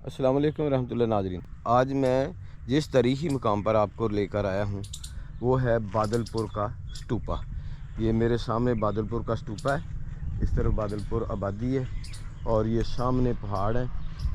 अस्सलाम वालेकुम रहमतुल्लाह नाज़रीन। आज मैं जिस तारीख़ी मकाम पर आपको लेकर आया हूँ वो है बादलपुर का स्टूपा। ये मेरे सामने बादलपुर का स्टूपा है, इस तरफ बादलपुर आबादी है और ये सामने पहाड़ है।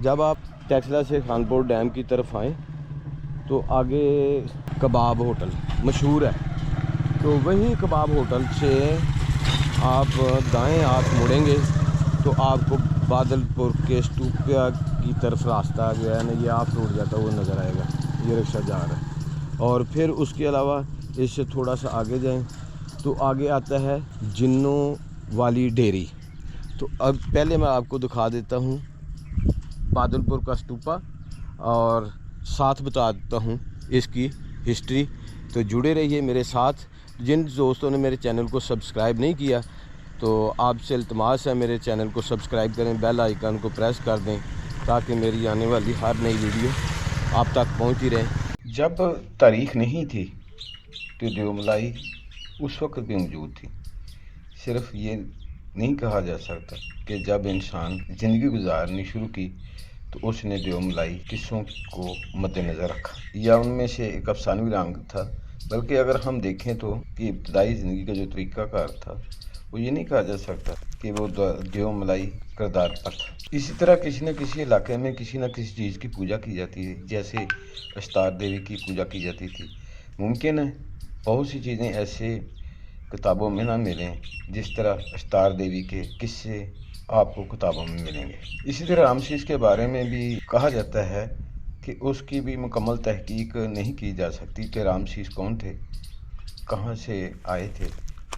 जब आप टेक्सला से खानपुर डैम की तरफ आएँ तो आगे कबाब होटल मशहूर है, तो वही कबाब होटल से आप दाएं हाथ मुड़ेंगे तो आपको बादलपुर के स्टूपा की तरफ रास्ता आ गया है ना, ये आप रोड जाता हुआ नज़र आएगा, ये रिक्शा जा रहा है। और फिर उसके अलावा इससे थोड़ा सा आगे जाएं तो आगे आता है जिन्नों वाली डेयरी। तो अब पहले मैं आपको दिखा देता हूँ बादलपुर का स्टूपा और साथ बता देता हूँ इसकी हिस्ट्री। तो जुड़े रहिए मेरे साथ। जिन दोस्तों ने मेरे चैनल को सब्सक्राइब नहीं किया तो आपसे इल्तमास है मेरे चैनल को सब्सक्राइब करें, बेल आइकन को प्रेस कर दें ताकि मेरी आने वाली हर नई वीडियो आप तक पहुंचती रहे। जब तारीख़ नहीं थी तो देवमलाई उस वक्त भी मौजूद थी। सिर्फ ये नहीं कहा जा सकता कि जब इंसान ज़िंदगी गुजारनी शुरू की तो उसने देवमलाई किस्सों को मद्देनज़र रखा या उनमें से एक अफसानवी रंग था, बल्कि अगर हम देखें तो कि इब्तदाई ज़िंदगी का जो तरीक़ाकार था वो ये नहीं कहा जा सकता कि वो देवमलाई किरदार पर था। इसी तरह किसी न किसी इलाके में किसी न किसी चीज़ की पूजा की जाती है, जैसे अष्टार देवी की पूजा की जाती थी। मुमकिन है बहुत सी चीज़ें ऐसे किताबों में ना मिलें जिस तरह अष्टार देवी के किस्से आपको किताबों में मिलेंगे। इसी तरह रामशीस के बारे में भी कहा जाता है कि उसकी भी मुकम्मल तहकीक नहीं की जा सकती कि रामशीस कौन थे, कहाँ से आए थे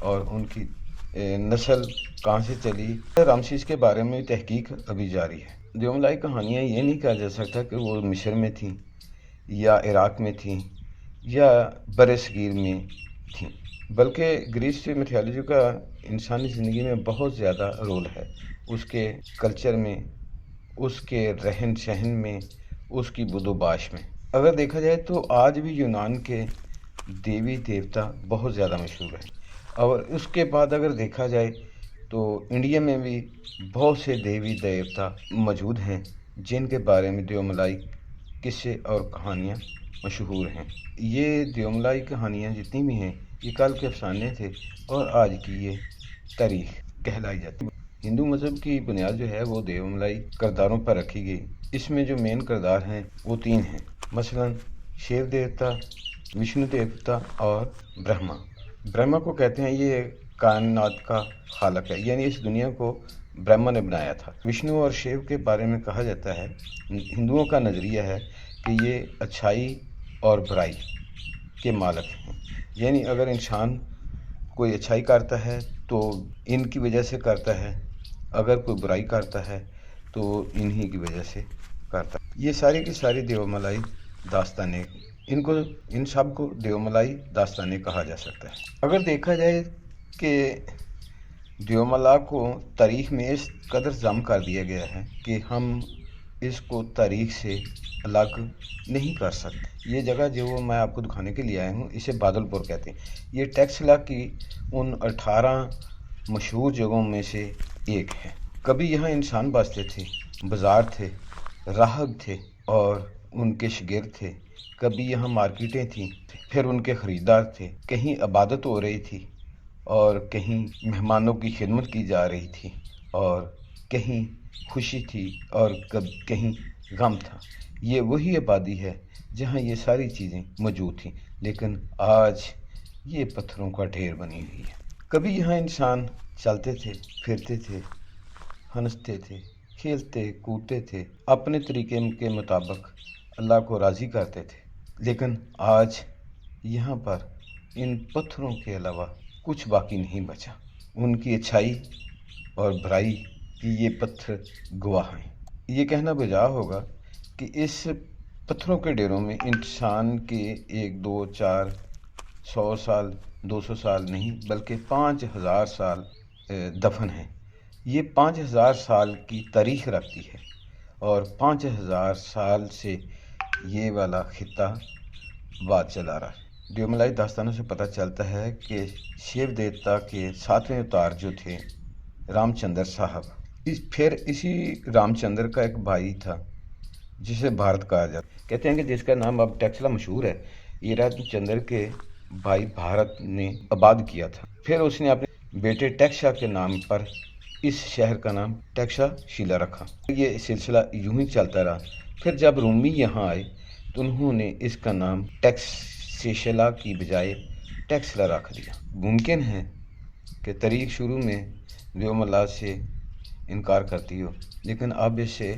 और उनकी नस्ल कहाँ से चली। रामशीस के बारे में तहकीक अभी जारी है। देवमलाई कहानियाँ ये नहीं कहा जा सकता कि वो मिस्र में थी या इराक़ में थी या बरसगीर में थी, बल्कि ग्रीस मिथोलॉजी का इंसानी ज़िंदगी में बहुत ज़्यादा रोल है। उसके कल्चर में, उसके रहन सहन में, उसकी बुदोबाश में। अगर देखा जाए तो आज भी यूनान के देवी देवता बहुत ज़्यादा मशहूर हैं। और उसके बाद अगर देखा जाए तो इंडिया में भी बहुत से देवी देवता मौजूद हैं जिनके बारे में देवमलाई किस्से और कहानियाँ मशहूर हैं। ये देवमलाई कहानियाँ जितनी भी हैं ये कल के अफसाने थे और आज की ये तारीख़ कहलाई जाती है। हिंदू मज़हब की बुनियाद जो है वो देवमलाई किरदारों पर रखी गई। इसमें जो मेन किरदार हैं वो 3 हैं, मसलन शिव देवता, विष्णु देवता और ब्रह्मा। ब्रह्मा को कहते हैं ये कायनात का खालक है, यानी इस दुनिया को ब्रह्मा ने बनाया था। विष्णु और शिव के बारे में कहा जाता है, हिंदुओं का नज़रिया है कि ये अच्छाई और बुराई के मालिक हैं। यानी अगर इंसान कोई अच्छाई करता है तो इनकी वजह से करता है, अगर कोई बुराई करता है तो इन्हीं की वजह से करता है। ये सारी की सारी देवमलाई दास्तानें, इन सब को देवमलाई दास्तानें कहा जा सकता है। अगर देखा जाए कि देवमला को तारीख़ में इस कदर जम कर दिया गया है कि हम इसको तारीख़ से अलग नहीं कर सकते। ये जगह जो मैं आपको दिखाने के लिए आया हूँ इसे बादलपुर कहते हैं। ये टेक्सला की उन 18 मशहूर जगहों में से एक है। कभी यहाँ इंसान बसते थे, बाज़ार थे, राहब थे और उनके शागिर्द थे। कभी यहाँ मार्केटें थीं, फिर उनके ख़रीदार थे। कहीं इबादत हो रही थी और कहीं मेहमानों की खिदमत की जा रही थी और कहीं खुशी थी और कहीं गम था। ये वही आबादी है जहाँ ये सारी चीज़ें मौजूद थीं, लेकिन आज ये पत्थरों का ढेर बनी हुई है। कभी यहाँ इंसान चलते थे, फिरते थे, हंसते थे, खेलते कूदते थे, अपने तरीके के मुताबिक अल्लाह को राज़ी करते थे। लेकिन आज यहाँ पर इन पत्थरों के अलावा कुछ बाकी नहीं बचा। उनकी अच्छाई और बुराई की ये पत्थर गवाह हैं। ये कहना बेजा होगा कि इस पत्थरों के ढेरों में इंसान के 1, 2, 4, 100 साल, 200 साल नहीं बल्कि 5000 साल दफन हैं। ये 5000 साल की तारीख़ रखती है और 5000 साल से ये वाला खित्ता बात चला रहा है। देवमलाई दास्तानों से पता चलता है कि शिव देवता के 7वें अवतार जो थे रामचंद्र साहब, फिर इसी रामचंद्र का एक भाई था जिसे भारत कहा जाता है। कहते हैं कि जिसका नाम अब टैक्सला मशहूर है, ये रामचंद्र के भाई भारत ने आबाद किया था। फिर उसने अपने बेटे टैक्सा के नाम पर इस शहर का नाम टैक्सा शिला रखा। ये सिलसिला यूं ही चलता रहा। फिर जब रूमी यहाँ आए तो उन्होंने इसका नाम टैक्सेशला की बजाय टैक्सला रख दिया। मुमकिन है कि तारीख शुरू में देवमला से इनकार करती हो, लेकिन अब इसे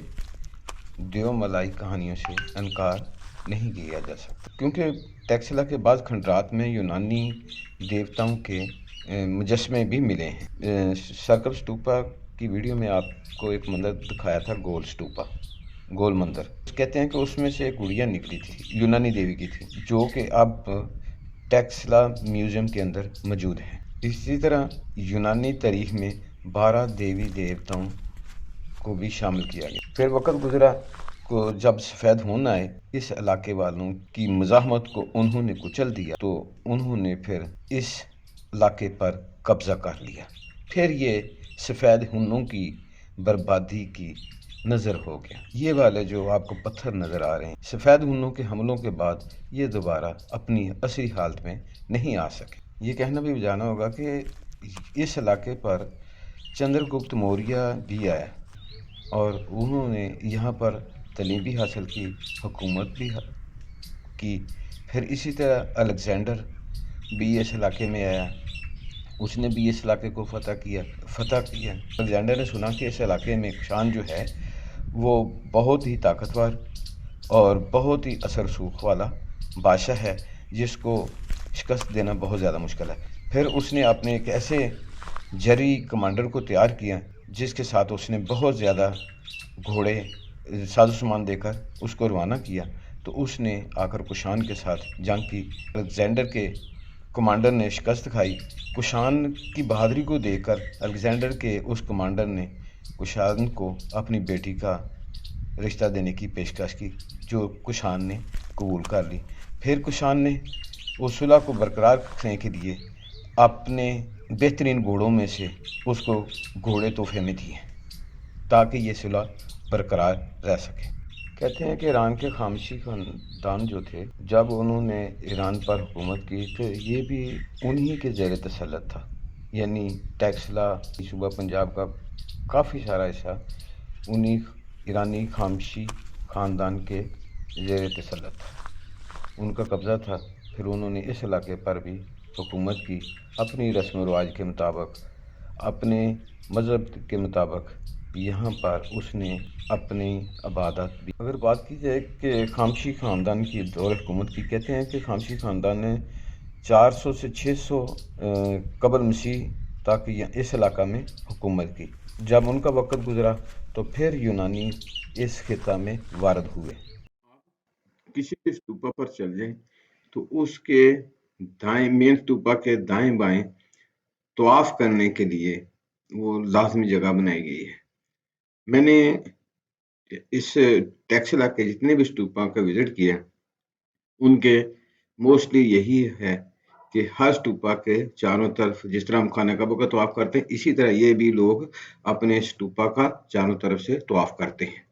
देवमलाई कहानियों से इनकार नहीं किया जा सकता, क्योंकि टैक्सला के बाद खंडरात में यूनानी देवताओं के मुजस्मे भी मिले हैं। सर्कल स्टूपा की वीडियो में आपको एक मंदिर दिखाया था, गोल स्टूपा, गोल मंदिर। कहते हैं कि उसमें से एक गुड़िया निकली थी, यूनानी देवी की थी, जो कि अब टैक्सला म्यूज़ियम के अंदर मौजूद है। इसी तरह यूनानी तारीख में 12 देवी देवताओं को भी शामिल किया गया। फिर वक्त गुजरा को जब सफ़ेद होन आए, इस इलाके वालों की मज़ाहमत को उन्होंने कुचल दिया, तो उन्होंने फिर इस इलाके पर कब्ज़ा कर लिया। फिर ये सफ़ेद हुनों की बर्बादी की नज़र हो गया। ये वाले जो आपको पत्थर नज़र आ रहे हैं, सफ़ेद हुनों के हमलों के बाद ये दोबारा अपनी असली हालत में नहीं आ सके। ये कहना भी जाना होगा कि इस इलाके पर चंद्रगुप्त मौर्य भी आया और उन्होंने यहाँ पर तालीम भी हासिल की, हुकूमत भी की। फिर इसी तरह अलेक्जेंडर भी इस इलाके में आया, उसने भी इस इलाके को फतह किया। अलेक्जेंडर ने सुना कि इस इलाके में कुषाण जो है वो बहुत ही ताकतवर और बहुत ही असर रसूख वाला बादशाह है, जिसको शिकस्त देना बहुत ज़्यादा मुश्किल है। फिर उसने अपने एक ऐसे जरी कमांडर को तैयार किया, जिसके साथ उसने बहुत ज़्यादा घोड़े साजो सामान देकर उसको रवाना किया। तो उसने आकर कुषाण के साथ जंग की। अलेक्जेंडर के कमांडर ने शिकस्त खाई। कुषाण की बहादुरी को देखकर अलेक्जेंडर के उस कमांडर ने कुषाण को अपनी बेटी का रिश्ता देने की पेशकश की, जो कुषाण ने कबूल कर ली। फिर कुषाण ने उस सुलह को बरकरार रखने के लिए अपने बेहतरीन घोड़ों में से उसको घोड़े तोहफे में दिए, ताकि ये सुलह बरकरार रह सके। कहते हैं कि ईरान के खामोशी खानदान जो थे, जब उन्होंने ईरान पर हुकूमत की तो ये भी उन्हीं के ज़ेर तसल्लुत था। यानी टैक्सला, सूबा पंजाब का काफ़ी सारा हिस्सा उन्हीं ईरानी खामोशी ख़ानदान के ज़ेर तसल्लुत था, उनका कब्ज़ा था। फिर उन्होंने इस इलाके पर भी हुकूमत की, अपनी रस्म व रिवाज के मुताबिक, अपने मज़हब के मुताबिक यहाँ पर उसने अपनी इबादत भी। अगर बात की जाए कि खामोशी ख़ानदान की दौर हुकूमत की, कहते हैं कि खामोशी ख़ानदान ने 400 से 600 कबल मसीह तक इस इलाका में हुकूमत की। जब उनका वक्त गुजरा तो फिर यूनानी इस खिता में वारद हुए। किसी भी स्तूपा पर चल जाए तो उसके दाएं, मेन स्तूपा के दाएं बाएं तवाफ करने के लिए वो लाजमी जगह बनाई गई है। मैंने इस टैक्सला के जितने भी स्तूपा का विजिट किया, उनके मोस्टली यही है कि हर स्तूपा के चारों तरफ, जिस तरह हम खाना काबा का तवाफ करते हैं, इसी तरह ये भी लोग अपने स्तूपा का चारों तरफ से तवाफ करते हैं।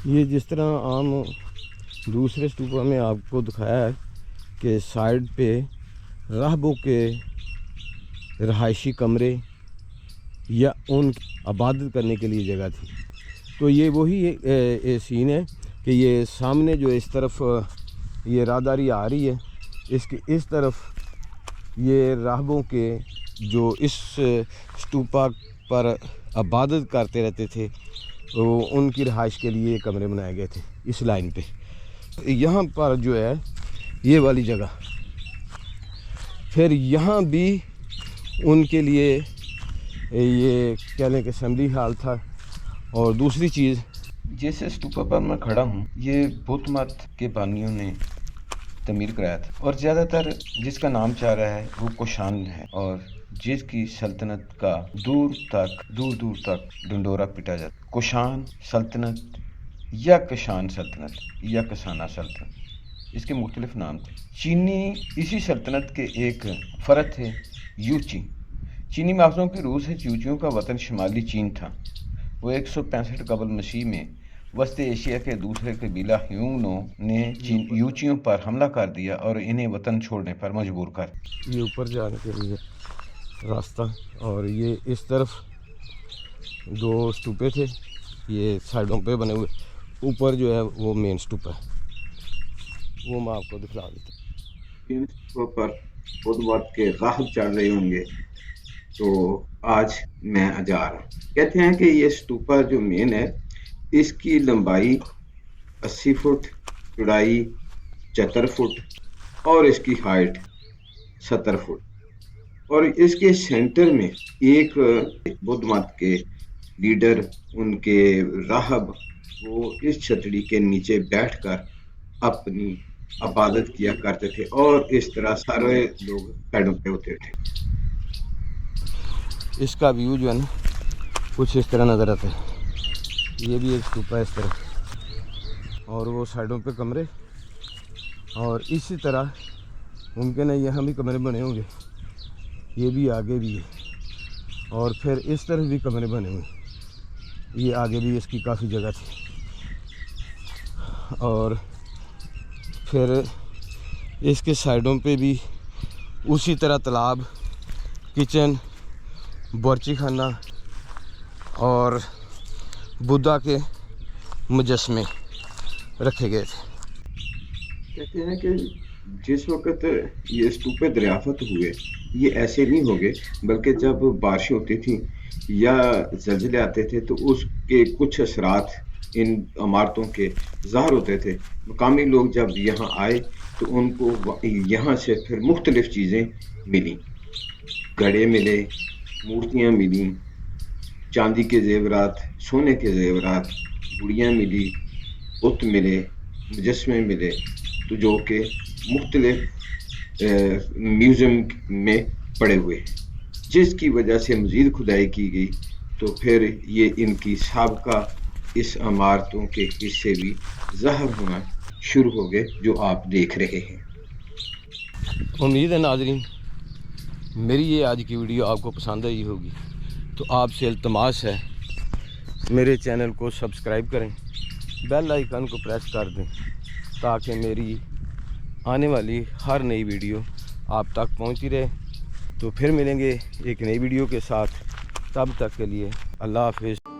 ये जिस तरह आम दूसरे स्तूपा में आपको दिखाया है कि साइड पे राहबों के रहायशी कमरे या उन इबादत करने के लिए जगह थी, तो ये वही सीन है कि ये सामने जो इस तरफ ये राहदारी आ रही है, इसके इस तरफ ये राहबों के जो इस स्तूपा पर इबादत करते रहते थे, तो उनकी रहाइश के लिए कमरे बनाए गए थे इस लाइन पे। यहाँ पर जो है ये वाली जगह, फिर यहाँ भी उनके लिए ये कह लें कि असेंबली हॉल था। और दूसरी चीज़, जिस स्तूपा पर मैं खड़ा हूँ, ये बुद्ध मत के बानियों ने तमीर कराया था, और ज़्यादातर जिसका नाम चाह रहा है वो कुषाण है, और जिसकी सल्तनत का दूर दूर तक ढंडोरा पिटा जाता। कुषाण सल्तनत या कशान सल्तनत या कसाना सल्तनत, इसके मुख्तलिफ नाम थे। चीनी इसी सल्तनत के एक फ़र्द थे, यूची। चीनी माफजों की रूह से यूचियों का वतन शुमाली चीन था। वो 165 कबल मसीह में वस्ती एशिया के दूसरे कबीला ह्यूनों ने यूचियों पर हमला कर दिया और इन्हें वतन छोड़ने पर मजबूर कर। ये ऊपर जाने के लिए रास्ता, और ये इस तरफ 2 स्तूपे थे, ये साइडों पे बने हुए, ऊपर जो है वो मेन स्तूप है, वो मैं आपको दिखला देता हूँ। इन स्तूपों पर बुद्ध के गाहब चढ़ रहे होंगे, तो आज मैं जा रहा हूँ। कहते हैं कि ये स्तूपा जो मेन है, इसकी लंबाई 80 फुट, चौड़ाई 74 फुट और इसकी हाइट 70 फुट, और इसके सेंटर में एक बुद्ध मत के लीडर, उनके राहब, वो इस छतरी के नीचे बैठकर अपनी इबादत किया करते थे, और इस तरह सारे लोग साइडों पे होते थे। इसका व्यू जो है ना कुछ इस तरह नज़र आता है। ये भी एक स्तूपा है इस तरह, और वो साइडों पे कमरे, और इसी तरह मुमकिन है यहाँ भी कमरे बने होंगे, ये भी आगे भी है, और फिर इस तरफ भी कमरे बने हुए, ये आगे भी इसकी काफ़ी जगह थी, और फिर इसके साइडों पे भी उसी तरह तालाब, किचन, बावर्ची खाना और बुद्धा के मुजस्मे रखे गए थे। कहते हैं कि जिस वक्त ये स्तूपे दरियाफत हुए, ये ऐसे नहीं हो गए, बल्कि जब बारिशें होती थी या ज़लज़ले आते थे तो उसके कुछ असरात इन इमारतों के ज़ाहिर होते थे। मकामी लोग जब यहाँ आए तो उनको यहाँ से फिर मुख्तलिफ चीज़ें मिली, घड़े मिले, मूर्तियाँ मिली, चांदी के जेवरात, सोने के जेवरात, गुड़ियाँ मिली, बुत मिले, मुजस्मे मिले, तो जो कि मुख्तलिफ म्यूज़ियम में पड़े हुए हैं, जिसकी वजह से मज़ीद खुदाई की गई, तो फिर ये इनकी साबका इस इमारतों के हिस्से भी ज़ाहिर होना शुरू हो गए, जो आप देख रहे हैं। उम्मीद है नाज़रीन मेरी ये आज की वीडियो आपको पसंद आई होगी, तो आपसे इल्तमास है मेरे चैनल को सब्सक्राइब करें, बेल आइकन को प्रेस कर दें, ताकि मेरी आने वाली हर नई वीडियो आप तक पहुंचती रहे। तो फिर मिलेंगे एक नई वीडियो के साथ, तब तक के लिए अल्लाह हाफ़िज़।